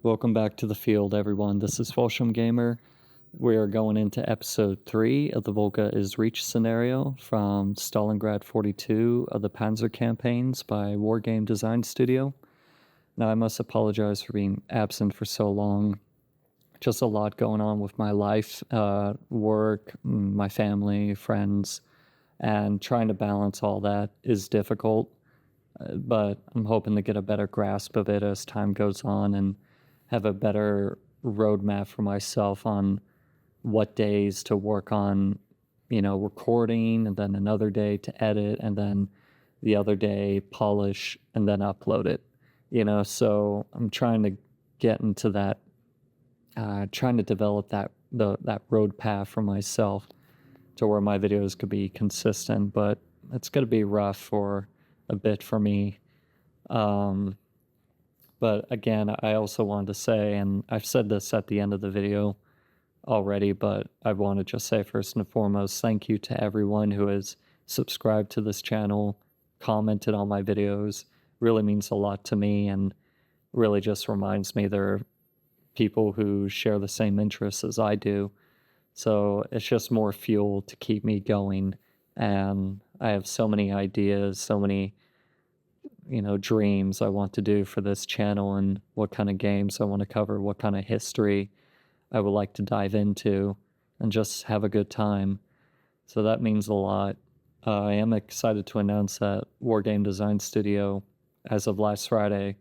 Welcome back to the field, everyone. This is Volgame Gamer. We are going into episode 3 of the Volga is Reached scenario from Stalingrad 42 of the Panzer campaigns by Wargame Design Studio. Now, I must apologize for being absent for so long. Just a lot going on with my life, work, my family, friends, and trying to balance all that is difficult. But I'm hoping to get a better grasp of it as time goes on and have a better roadmap for myself on what days to work on, recording, and then another day to edit, and then the other day polish and then upload it. So I'm trying to get into that, trying to develop that road path for myself to where my videos could be consistent, but it's going to be rough for a bit for me. But again, I also wanted to say, and I've said this at the end of the video already, but I want to just say first and foremost, thank you to everyone who has subscribed to this channel, commented on my videos. Really means a lot to me and really just reminds me there are people who share the same interests as I do. So it's just more fuel to keep me going. And I have so many ideas, so many dreams I want to do for this channel and what kind of games I want to cover, what kind of history I would like to dive into and just have a good time. So that means a lot. I am excited to announce that Wargame Design Studio, as of last Friday,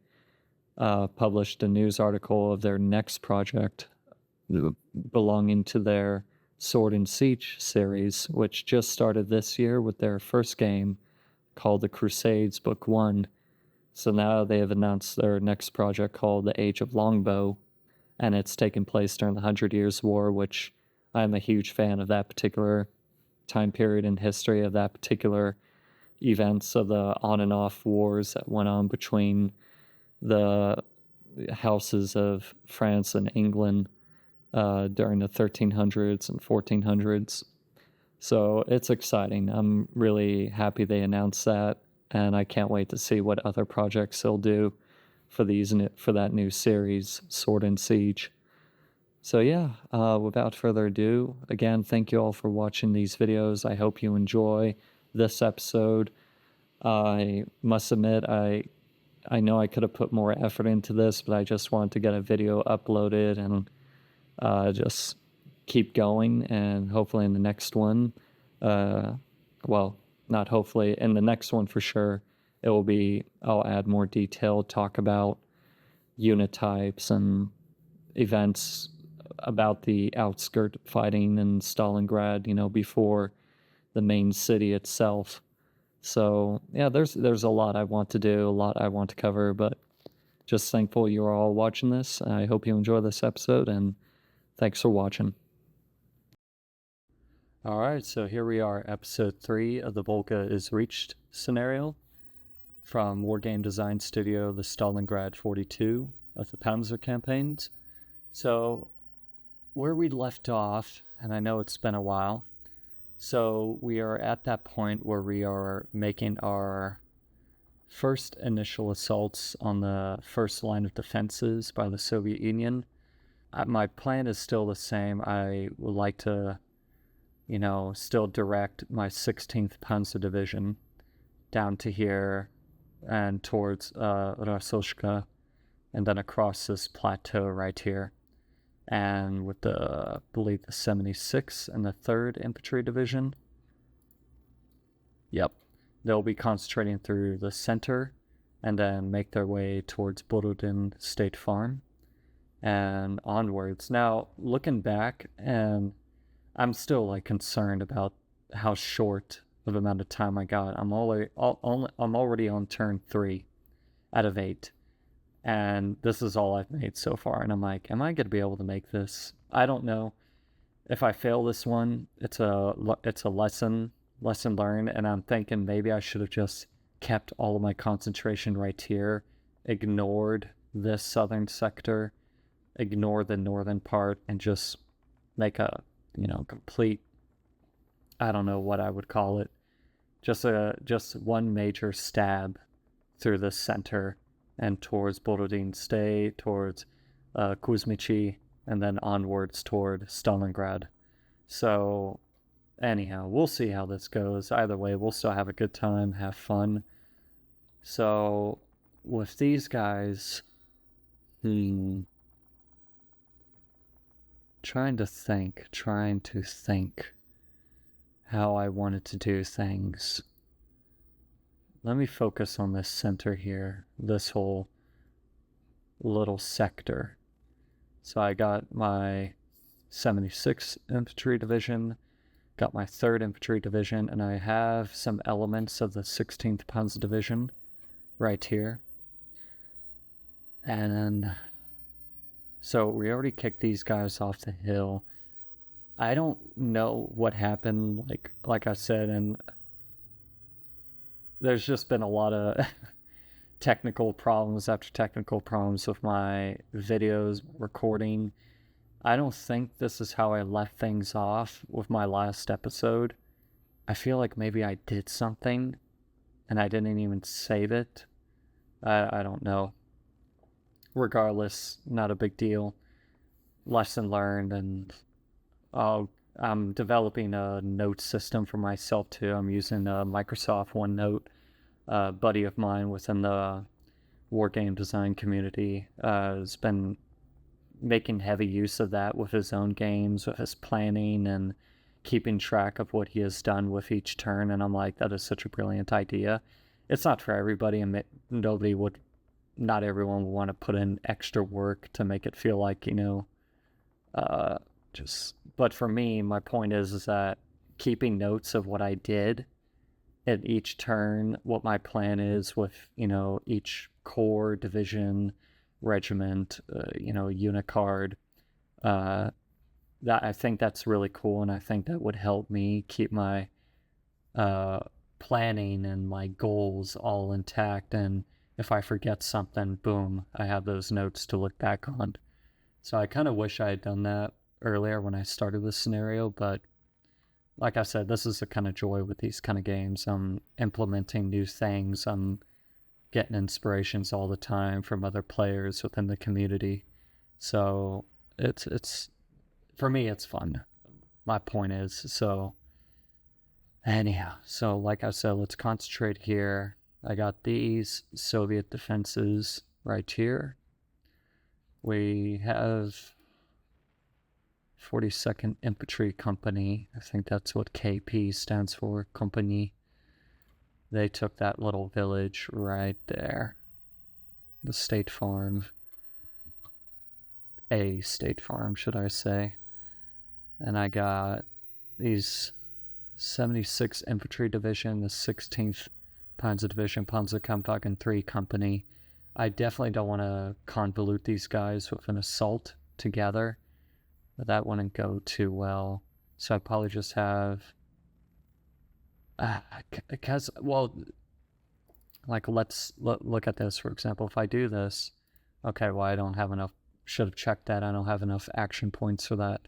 published a news article of their next project belonging to their Sword and Siege series, which just started this year with their first game called The Crusades Book 1. So now they have announced their next project called The Age of Longbow, and it's taking place during the 100 Years' War, which I'm a huge fan of that particular time period in history, of that particular events of the on and off wars that went on between the houses of France and England during the 1300s and 1400s. So it's exciting. I'm really happy they announced that, and I can't wait to see what other projects they'll do for that new series, Sword and Siege. So yeah, without further ado, again, thank you all for watching these videos. I hope you enjoy this episode. I must admit, I know I could have put more effort into this, but I just wanted to get a video uploaded and just keep going, and hopefully in the next one, well, not hopefully, in the next one for sure, I'll add more detail, talk about unit types and events about the outskirt fighting in Stalingrad, before the main city itself. So yeah, there's a lot I want to do, a lot I want to cover, but just thankful you're all watching this. I hope you enjoy this episode, and thanks for watching. Alright, so here we are, episode 3 of the Volga is Reached scenario from Wargame Design Studio, the Stalingrad 42 of the Panzer campaigns. So, where we left off, and I know it's been a while, so we are at that point where we are making our first initial assaults on the first line of defenses by the Soviet Union. My plan is still the same. I would like to still direct my 16th Panzer Division down to here and towards Rasoshka, and then across this plateau right here. And with I believe the 76th and the 3rd Infantry Division, they'll be concentrating through the center and then make their way towards Borodin State Farm and onwards. Now, looking back, and I'm still concerned about how short of amount of time I got. I'm already on turn 3 out of 8, and this is all I've made so far. And I'm like, am I gonna be able to make this? I don't know. If I fail this one, it's a lesson learned, and I'm thinking maybe I should have just kept all of my concentration right here, ignored this southern sector, ignored the northern part, and just make a complete, I don't know what I would call it, just one major stab through the center and towards Borodin State, towards Kuzmichi, and then onwards toward Stalingrad. So, anyhow, we'll see how this goes. Either way, we'll still have a good time, have fun. So, with these guys, trying to think how I wanted to do things. Let me focus on this center here, this whole little sector. So I got my 76th Infantry Division, got my 3rd Infantry Division, and I have some elements of the 16th Panzer Division right here. And so we already kicked these guys off the hill. I don't know what happened, like I said, and there's just been a lot of technical problems after technical problems with my videos recording. I don't think this is how I left things off with my last episode. I feel like maybe I did something and I didn't even save it. I don't know. Regardless, not a big deal. Lesson learned, and I'm developing a note system for myself too. I'm using Microsoft OneNote. A buddy of mine within the Wargame design community has been making heavy use of that with his own games, with his planning and keeping track of what he has done with each turn. And I'm like, that is such a brilliant idea. It's not for everybody, and not everyone will want to put in extra work to make it feel like, but for me, my point is that keeping notes of what I did at each turn, what my plan is with, each corps, division, regiment, unit card, that I think that's really cool, and I think that would help me keep my planning and my goals all intact. And if I forget something, boom, I have those notes to look back on. So I kind of wish I had done that earlier when I started this scenario, but like I said, this is the kind of joy with these kind of games. I'm implementing new things. I'm getting inspirations all the time from other players within the community. So it's for me, it's fun. My point is, so anyhow, so like I said, let's concentrate here. I got these Soviet defenses right here. We have 42nd Infantry Company. I think that's what KP stands for, company. They took that little village right there. The State Farm. A State Farm, should I say. And I got these 76th Infantry Division, the 16th Panzer Division, Panzerkampfwagen 3 Company. I definitely don't want to convolute these guys with an assault together. But that wouldn't go too well. So I'd probably just have... because, well, like, let's look at this, for example. If I do this... Okay, well, I don't have enough... Should have checked that. I don't have enough action points for that.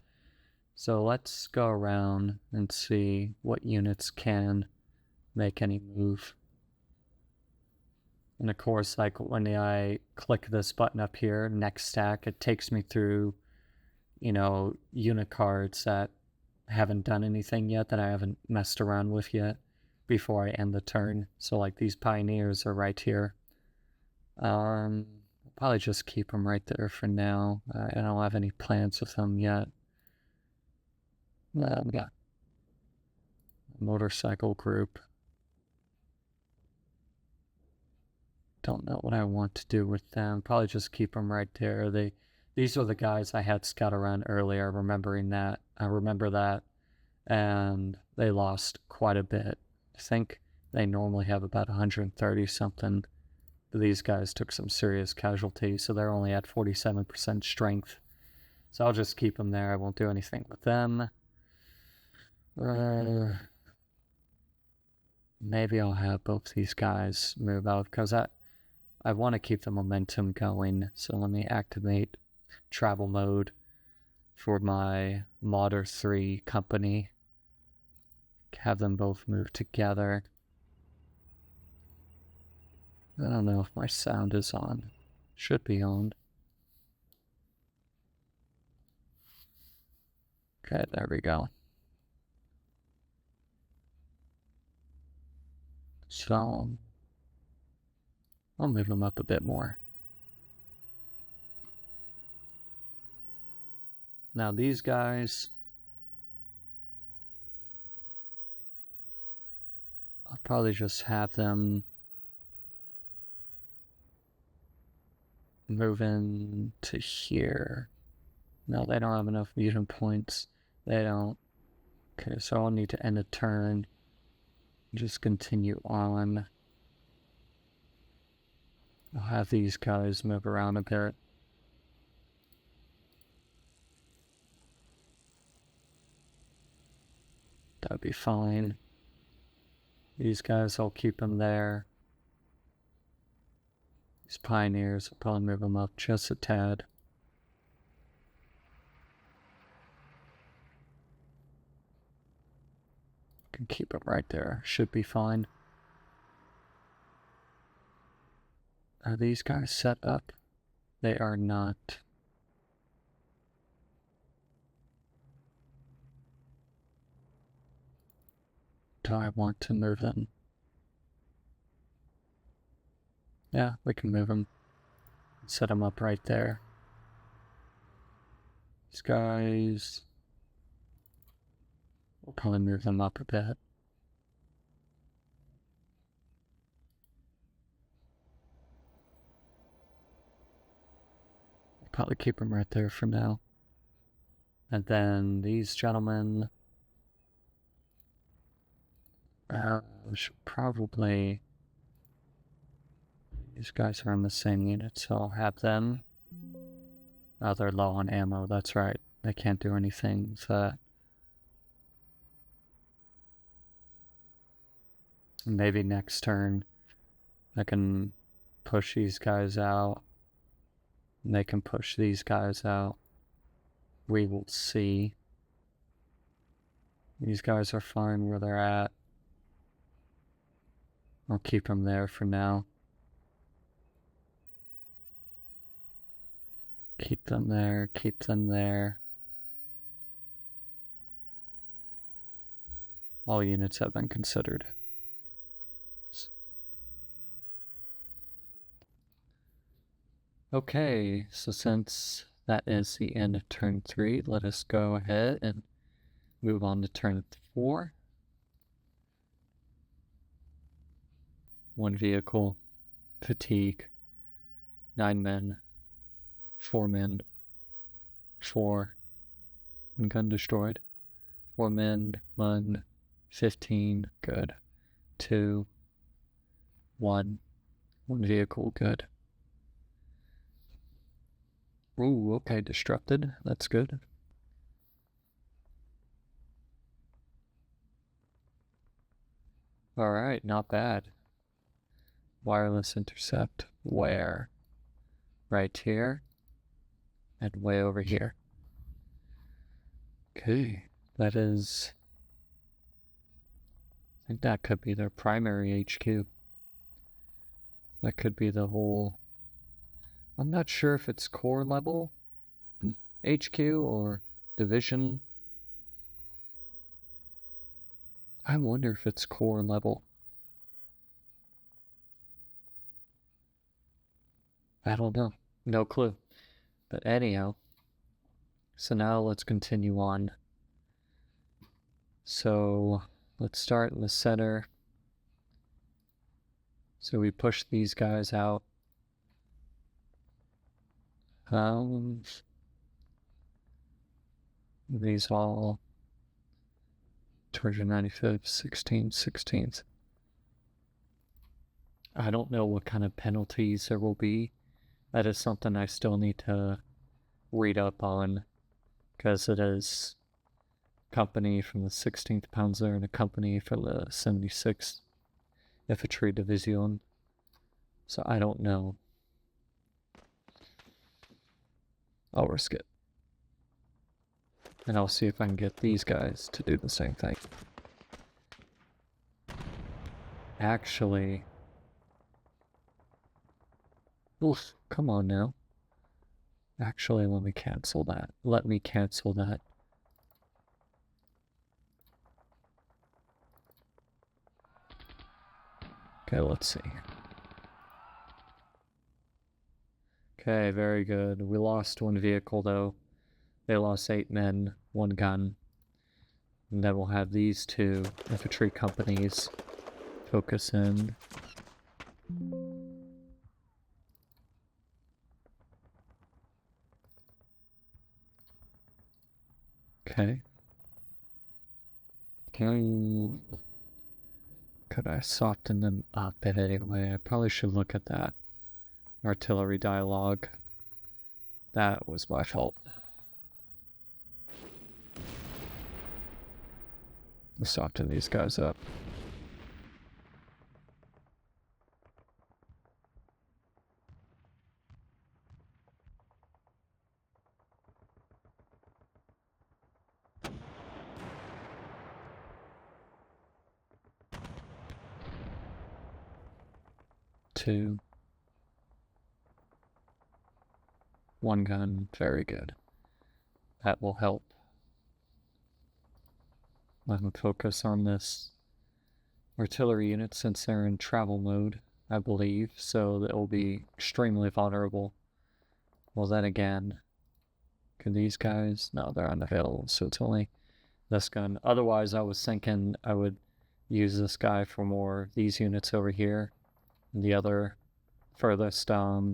So let's go around and see what units can make any move. And of course, like, when I click this button up here, next stack, it takes me through... unit cards that haven't done anything yet, that I haven't messed around with yet before I end the turn. So like these pioneers are right here. I'll probably just keep them right there for now. I don't have any plans with them yet. Yeah. Motorcycle group. Don't know what I want to do with them. Probably just keep them right there. These are the guys I had scout around earlier, I remember that, and they lost quite a bit. I think they normally have about 130 something, but these guys took some serious casualties, so they're only at 47% strength. So I'll just keep them there. I won't do anything with them. Maybe I'll have both these guys move out, because I want to keep the momentum going. So let me activate travel mode for my Modder 3 company. Have them both move together. I don't know if my sound is on. Should be on. Okay, there we go. So, I'll move them up a bit more. Now these guys, I'll probably just have them move in to here. No, they don't have enough fusion points. They don't. Okay, so I'll need to end a turn. Just continue on. I'll have these guys move around a bit. That'd be fine. These guys, I'll keep them there. These pioneers, I'll probably move them up just a tad. Can keep them right there. Should be fine. Are these guys set up? They are not. Do I want to move them? Yeah, we can move them. Set them up right there. These guys, we'll probably move them up a bit. We'll probably keep them right there for now. And then these gentlemen, should probably, these guys are in the same unit, so I'll have them. Oh, they're low on ammo, that's right. They can't do anything with that. Maybe next turn I can push these guys out. And they can push these guys out. We will see. These guys are fine where they're at. I'll keep them there for now. Keep them there, keep them there. All units have been considered. Okay, so since that is the end of turn 3, let us go ahead and move on to turn 4. 1 vehicle, fatigue, 9 men, 4 men, 4, 1 gun destroyed, 4 men, 1, 15, good, 2, 1 vehicle, good. Ooh, okay, disrupted, that's good. Alright, not bad. Wireless intercept, where? Right here, and way over here. Okay, that is, I think that could be their primary HQ. That could be the whole, I'm not sure if it's core level HQ or division. I wonder if it's core level. I don't know. No clue. But anyhow, so now let's continue on. So let's start in the center. So we push these guys out. These all 295, 16th. I don't know what kind of penalties there will be. That is something I still need to read up on, because it is a company from the 16th Panzer and a company from the 76th Infantry Division. So I don't know. I'll risk it. And I'll see if I can get these guys to do the same thing. Actually, oof, come on now. Actually, let me cancel that. Okay, let's see. Okay, very good. We lost one vehicle though. They lost 8 men, 1 gun. And then we'll have these 2 infantry companies focus in. Okay. Could I soften them up in any way? I probably should look at that artillery dialogue. That was my fault. Let's soften these guys up. Two. 1 gun, very good. That will help. Let me focus on this artillery unit since they're in travel mode, I believe, so that will be extremely vulnerable. Well, then again, can these guys? No, they're unavailable, so it's only this gun. Otherwise, I was thinking I would use this guy for more these units over here. And the other furthest, I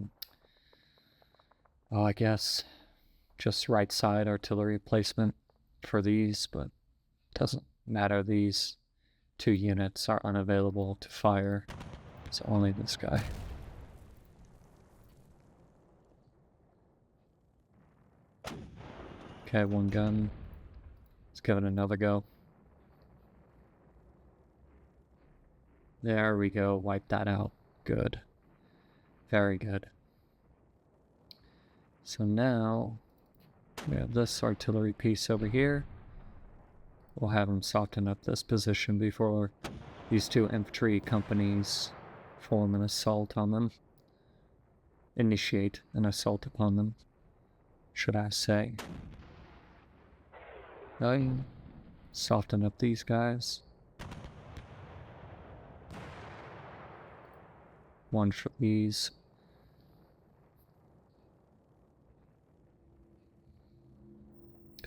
guess, just right side artillery placement for these, but it doesn't matter. These 2 units are unavailable to fire. It's only this guy. Okay, 1 gun. Let's give it another go. There we go, wipe that out. Good. Very good. So now, we have this artillery piece over here. We'll have them soften up this position before these 2 infantry companies form an assault on them. Initiate an assault upon them, should I say. Soften up these guys. 1 for these.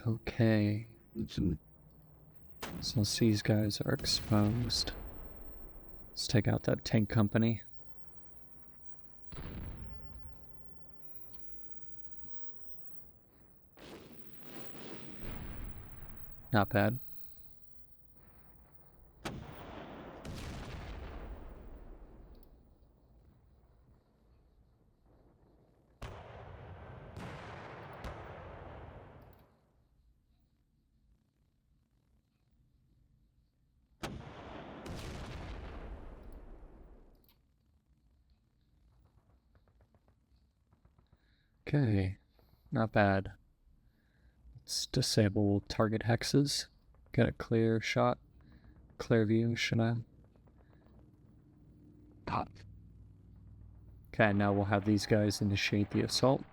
Okay. Since these guys are exposed, let's take out that tank company. Not bad. Okay, not bad. Let's disable target hexes. Get a clear shot. Clear view, should I? Pop. Okay, now we'll have these guys initiate the assault.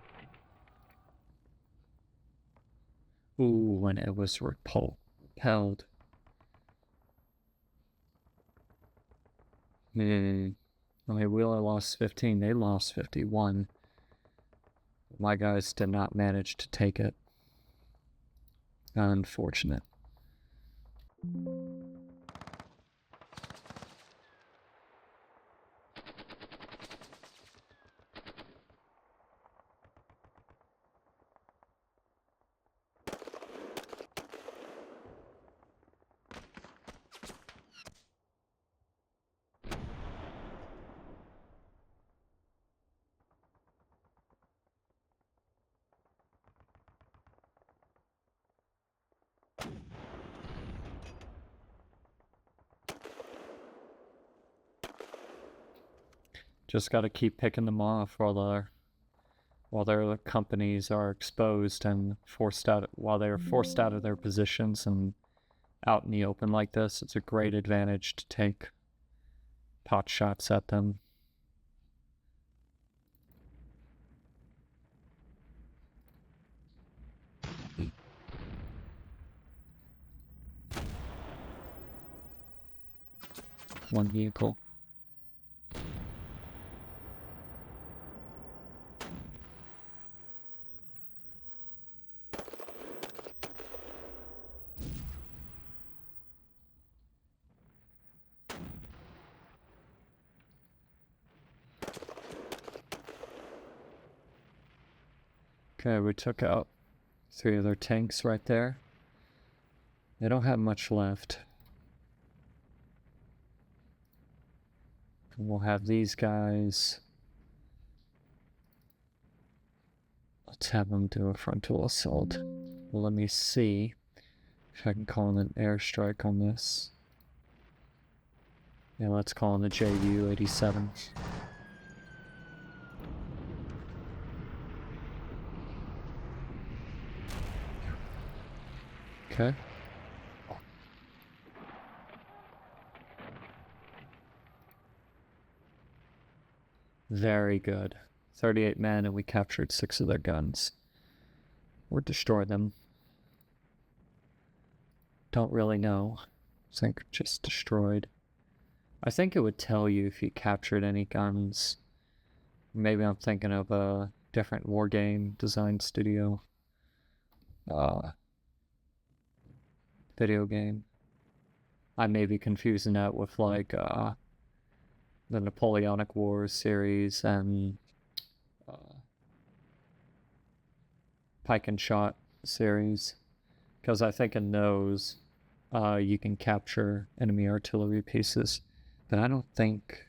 Ooh, when it was repelled. I mean, we only lost 15, they lost 51. My guys did not manage to take it. Unfortunate. Just gotta keep picking them off while their companies are exposed and while they're forced out of their positions and out in the open like this. It's a great advantage to take pot shots at them. One vehicle. Okay, we took out 3 of their tanks right there. They don't have much left. And we'll have these guys. Let's have them do a frontal assault. Well, let me see if I can call in an airstrike on this. Yeah, let's call in the JU-87. Okay. Very good. 38 men, and we captured 6 of their guns. Or destroyed them. Don't really know. I think just destroyed. I think it would tell you if you captured any guns. Maybe I'm thinking of a different Wargame design studio. Video game. I may be confusing that with like the Napoleonic Wars series and Pike and Shot series, because I think in those you can capture enemy artillery pieces, but I don't think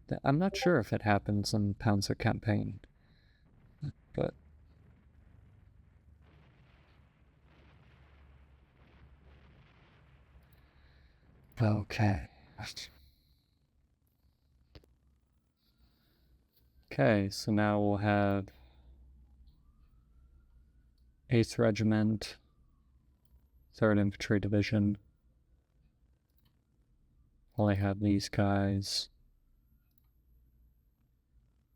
that, I'm not sure if it happens in Panzer campaign, but okay. Okay, so now we'll have 8th Regiment, 3rd Infantry Division. Only have these guys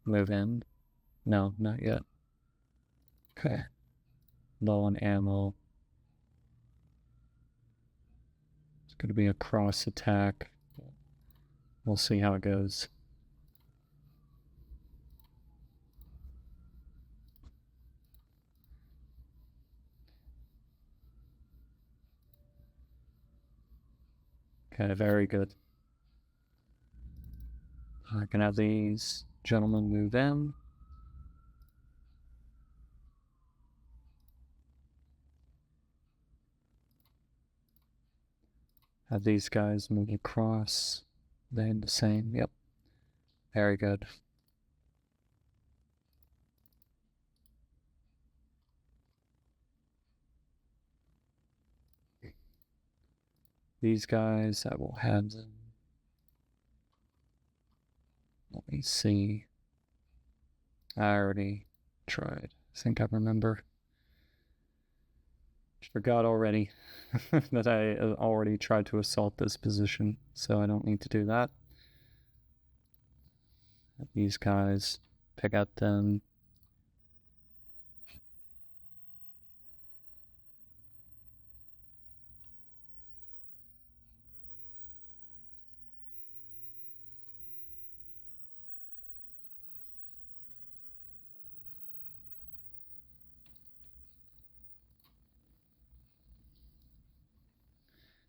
move in. No, not yet. Okay. Low on ammo. It's going to be a cross attack. We'll see how it goes. Okay, very good. I can have these gentlemen move in. Have these guys move across. They're the same. Yep. Very good. These guys, I will have them. Let me see. I already tried. I think I remember. Forgot already that I already tried to assault this position, so I don't need to do that. These guys, pick out them.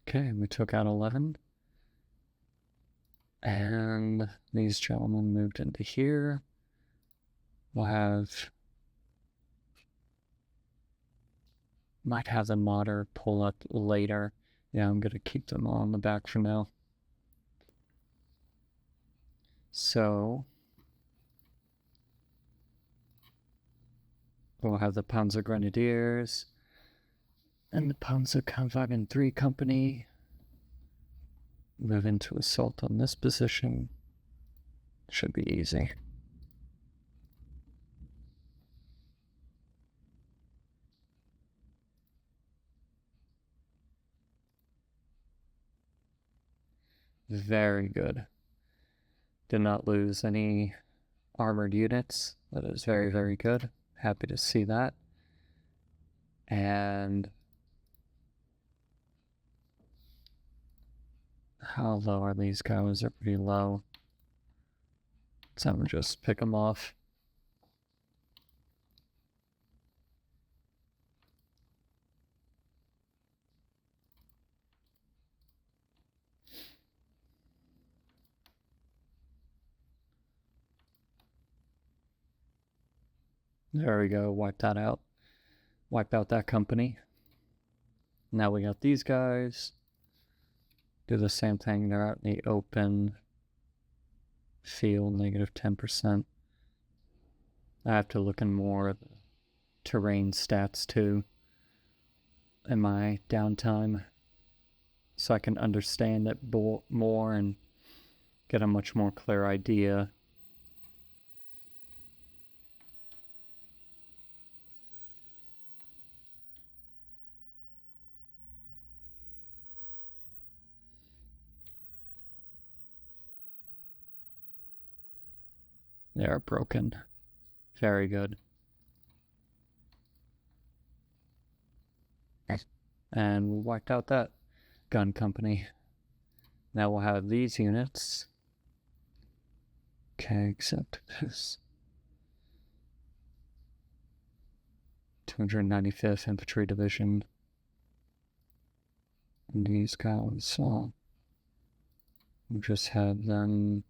Okay, we took out 11. And these gentlemen moved into here. We'll have... Might have the modder pull up later. Yeah, I'm going to keep them on the back for now. So... we'll have the Panzer Grenadiers and the Panzer Kampfwagen 3 Company move into assault on this position. Should be easy. Very good. Did not lose any armored units. That is very, very good. Happy to see that. And how low are these guys? They're pretty low. Let's have them just pick them off. There we go, wipe that out. Wipe out that company. Now we got these guys. Do the same thing, they're out in the open field, negative 10%. I have to look in more at the terrain stats too in my downtime so I can understand it more and get a much more clear idea. They are broken. Very good. And we wiped out that gun company. Now we'll have these units. Okay, accept this. 295th Infantry Division. And these guys, we'll just have them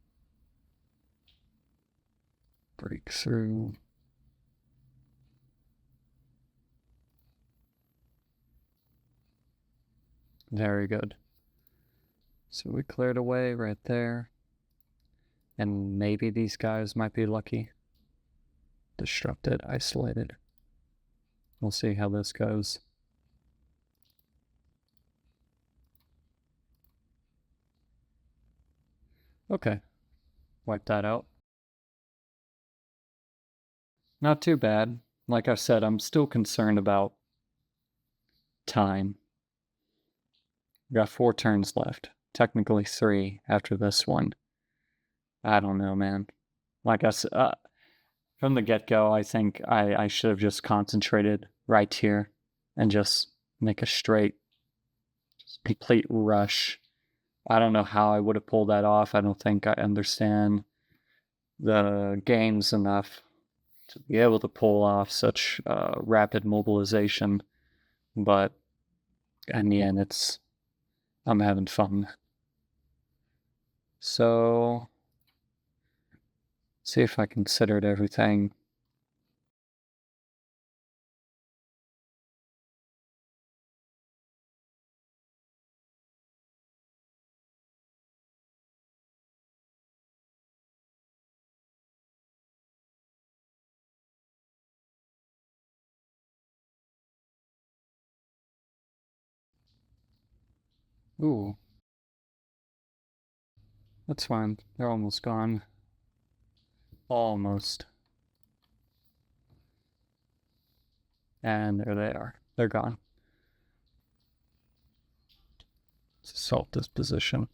break through. Very good. So we cleared away right there. And maybe these guys might be lucky. Disrupted, isolated. We'll see how this goes. Okay. Wipe that out. Not too bad. Like I said, I'm still concerned about time. We got 4 turns left. Technically 3 after this one. I don't know, man. Like I said, from the get-go, I think I should have just concentrated right here and just make a straight, complete rush. I don't know how I would have pulled that off. I don't think I understand the games enough to be able to pull off such rapid mobilization. But in the end, I'm having fun. So, see if I considered everything. Ooh. That's fine. They're almost gone. Almost. And there they are. They're gone. Let's assault this position.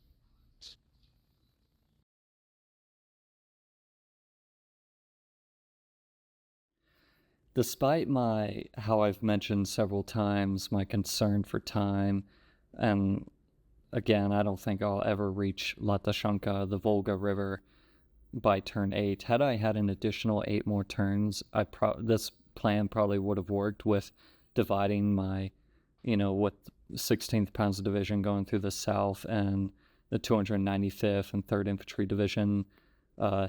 Despite how I've mentioned several times, my concern for time, and again, I don't think I'll ever reach Latashunka, the Volga River, by turn 8. Had I had an additional 8 more turns, this plan probably would have worked with dividing my, with 16th Panzer Division going through the south and the 295th and 3rd Infantry Division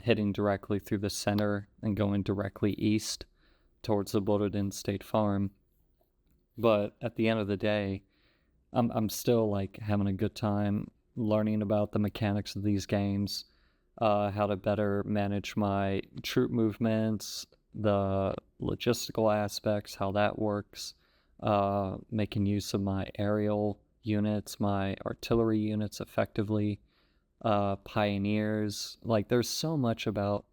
hitting directly through the center and going directly east towards the Borodin State Farm. But at the end of the day, I'm still like having a good time learning about the mechanics of these games, how to better manage my troop movements, the logistical aspects, how that works, making use of my aerial units, my artillery units effectively, pioneers. Like, there's so much about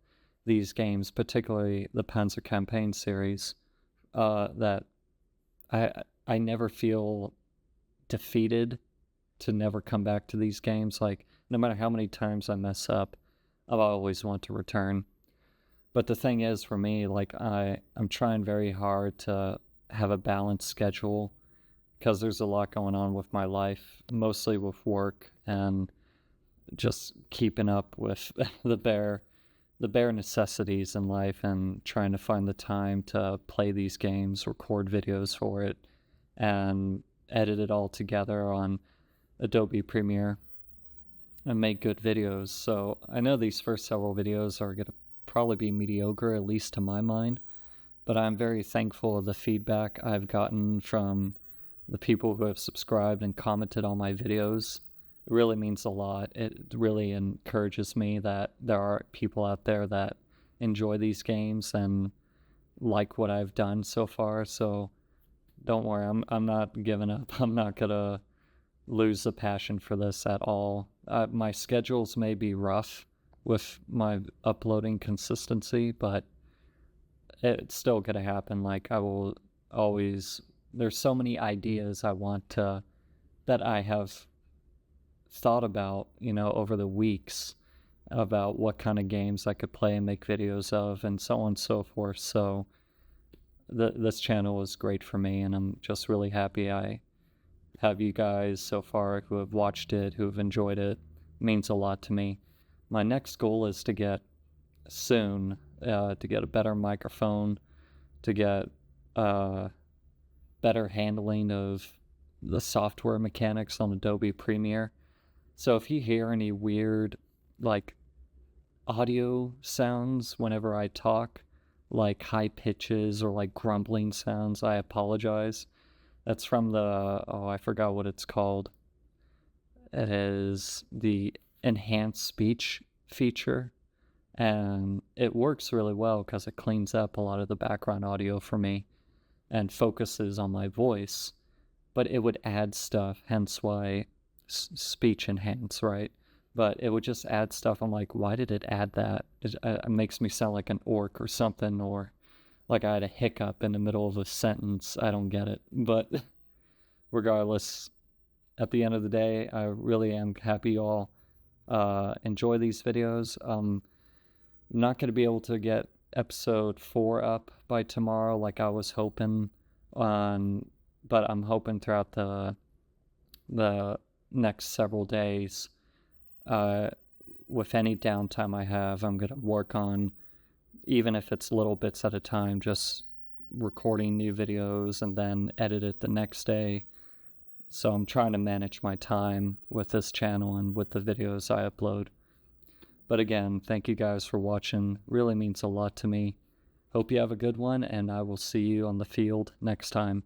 these games, particularly the Panzer Campaign series, that I never feel defeated to never come back to these games. Like, no matter how many times I mess up, I'll always want to return. But the thing is, for me, like, I'm trying very hard to have a balanced schedule because there's a lot going on with my life, mostly with work and just keeping up with the bare necessities in life, and trying to find the time to play these games, record videos for it, and edit it all together on Adobe Premiere and make good videos. So I know these first several videos are going to probably be mediocre, at least to my mind, But I'm very thankful of the feedback I've gotten from the people who have subscribed and commented on my videos. It really means a lot. It really encourages me that there are people out there that enjoy these games and like what I've done so far. So don't worry, I'm not giving up. I'm not gonna lose the passion for this at all. My schedules may be rough with my uploading consistency, but it's still gonna happen. Like, I will always, there's so many ideas I want to, that I have thought about, over the weeks, about what kind of games I could play and make videos of, and so on and so forth. So this channel is great for me, and I'm just really happy I have you guys so far who have watched it, who have enjoyed it. It means a lot to me. My next goal is to get soon, to get a better microphone, to get better handling of the software mechanics on Adobe Premiere. So if you hear any weird, like, audio sounds whenever I talk, like high pitches or like grumbling sounds, I apologize. That's from the, I forgot what it's called. It is the enhanced speech feature, and it works really well because it cleans up a lot of the background audio for me and focuses on my voice, but it would add stuff, hence why speech enhance, right? But it would just add stuff. I'm like, why did it add that? It makes me sound like an orc or something, or like I had a hiccup in the middle of a sentence. I don't get it. But regardless, at the end of the day, I really am happy you all enjoy these videos. I'm not going to be able to get episode 4 up by tomorrow like I was hoping, but I'm hoping throughout the next several days, with any downtime I have, I'm going to work on, even if it's little bits at a time, just recording new videos and then edit it the next day. So I'm trying to manage my time with this channel and with the videos I upload. But again, thank you guys for watching. Really means a lot to me. Hope you have a good one, and I will see you on the field next time.